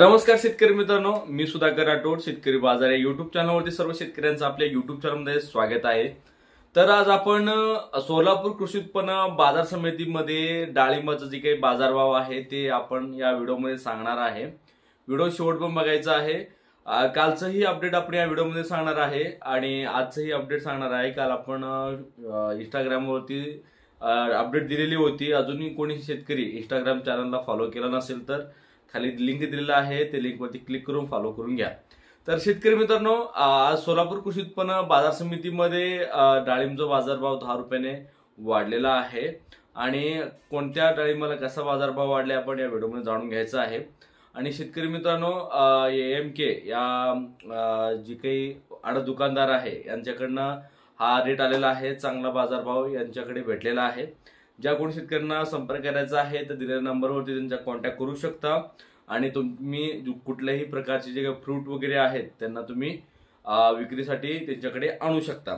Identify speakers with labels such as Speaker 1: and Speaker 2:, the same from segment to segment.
Speaker 1: नमस्कार शेतकरी मित्रांनो, मी सुधाकर राठोड. शेतकरी बाजार या युट्यूब चॅनलवरती सर्व शेतकऱ्यांचं आपल्या युट्यूब चॅनलमध्ये स्वागत आहे. तर आज आपण सोलापूर कृषी उत्पन्न बाजार समितीमध्ये डाळिंबाचा जे काही बाजारभाव आहे ते आपण या व्हिडिओमध्ये सांगणार आहे. व्हिडिओ शेवटपर्यंत बघायचा आहे. कालचंही अपडेट आपण या व्हिडिओमध्ये सांगणार आहे आणि आजचंही अपडेट सांगणार आहे. काल आपण इंस्टाग्रामवरती अपडेट दिलेली होती. अजूनही कोणी शेतकरी इंस्टाग्राम चॅनलला फॉलो केला नसेल तर खाली लिंक दिलेला आहे, ते लिंकवरती क्लिक करून फॉलो करून घ्या. तर शेतकरी मित्रांनो, आज सोलापूर कृषी उत्पन्न बाजार समितीमध्ये डाळिंबचा बाजारभाव 10 रुपयाने वाढलेला आहे आणि कोणत्या डाळिंबाला कसा बाजारभाव वाढला आपण या व्हिडिओमध्ये जाणून घ्यायचा आहे. आणि शेतकरी मित्रांनो, AMK या जी काही आडत दुकानदार आहे यांच्याकडनं हा रेट आलेला आहे. चांगला बाजारभाव यांच्याकडे भेटलेला आहे. ज्या कोणी शेतकऱ्यांना संपर्क करायचा आहे तर दिलेल्या नंबरवरती त्यांचा कॉन्टॅक्ट करू शकता आणि तुम्ही कुठल्याही प्रकारचे जे काही फ्रूट वगैरे आहेत त्यांना तुम्ही विक्रीसाठी त्यांच्याकडे आणू शकता.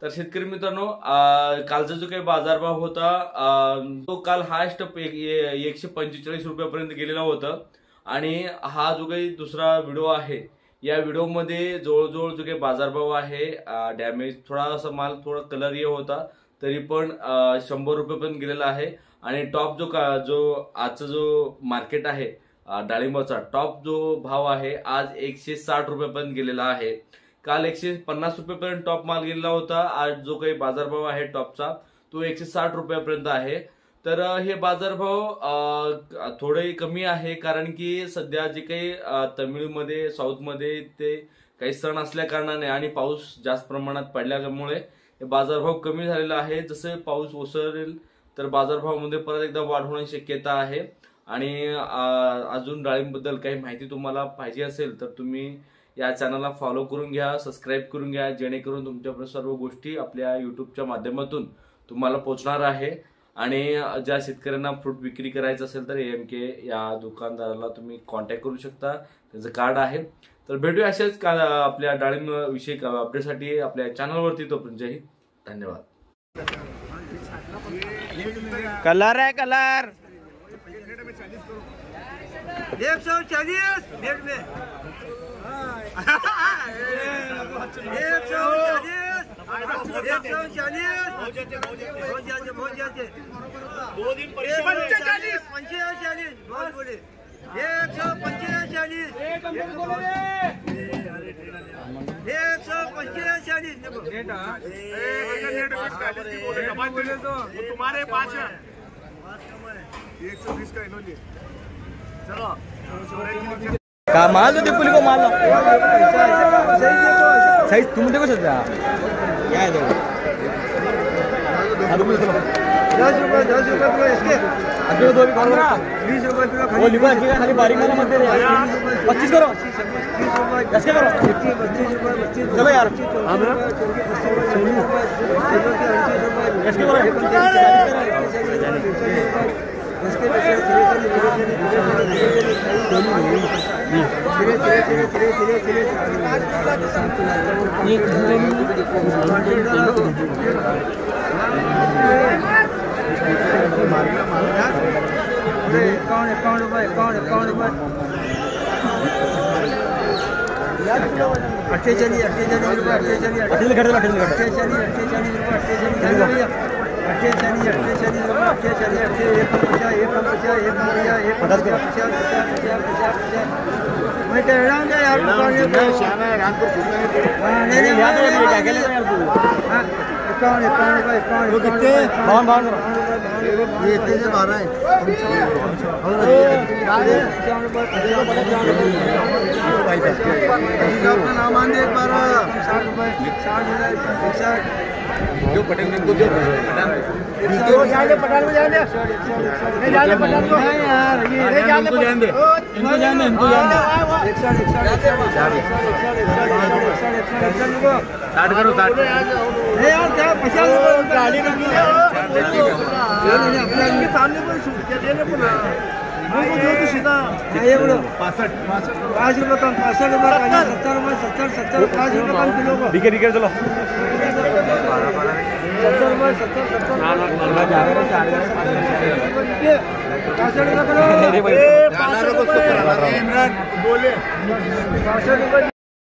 Speaker 1: तर शेतकरी मित्रांनो, कालचा जो काही बाजारभाव होता तो काल हायस्ट 145 रुपयापर्यंत गेलेला होता आणि हा जो काही दुसरा व्हिडिओ आहे या व्हिडिओमध्ये जवळजवळ जो काही बाजारभाव आहे डॅमेज थोडासा माल थोडा कलर ये होता तरी पण 100 रुपयापर्यंत गेलेला आहे. आणि टॉप जो आजचा जो मार्केट आहे डाळिंबाचा टॉप जो भाव आहे आज 160 रुपयापर्यंत गेलेला आहे. काल 150 रुपयापर्यंत टॉप माल गेलेला होता. आज जो काही बाजारभाव आहे टॉपचा तो 160 रुपयापर्यंत आहे. तर हे बाजारभाव थोडे कमी आहे कारण की सध्या जे काही तमिळमध्ये साऊथमध्ये ते काही सण असल्या कारणाने आणि पाऊस जास्त प्रमाणात पडल्यामुळे हे बाजारभाव कमी झालेला आहे. जसं पाऊस ओसरेल तर बाजारभावामध्ये परत एकदा वाढ होण्याची शक्यता आहे. आणि अजून डाळिंबबद्दल काही माहिती तुम्हाला पाहिजे असेल तर तुम्ही या चॅनलला फॉलो करून घ्या, सबस्क्राईब करून घ्या, जेणेकरून तुमच्यापर्यंत सर्व गोष्टी आपल्या युट्यूबच्या माध्यमातून तुम्हाला पोहोचणार आहे. आणि ज्या शेतकऱ्यांना फ्रूट विक्री करायचं असेल तर AMK या दुकानदाराला तुम्ही कॉन्टॅक्ट करू शकता, त्याचं कार्ड आहे. तर भेटूया अशाच आपल्या डाळिंब विषयी अपडेटसाठी आपल्या चॅनलवरती. तोपर्यंत जय हिंद, धन्यवाद.
Speaker 2: कलर है कलर
Speaker 3: 140 डेढ़ में 140 दो दिन 45 बहुत बोले 145 तुम्हारे पास 120 का इन्होंने चलो
Speaker 2: माल दो पुली को माल सही तुम देखो सर क्या है देखो 10 रुपये इसके अभी दो भी 20 रुपये किलो वो लिबा की खाली बारीक वाला मत दे 25 करो 10 करो 25 चलो यार कैसे करो जो पटेल इनको जो जाने पठान में जाने नहीं जाने पठान को है यार ये जाने दे इनको जाने इनको जाने 60 करो 60 नहीं यार क्या 50 गाड़ी रखी है अपने सामने कोई शूट क्या देने को ना वो जो तो सीधा ये बोलो 65 5 रुपए कम 65 रुपए 70 रुपए 70 5 रुपए कम किलो को ठीक है चलो
Speaker 3: बोले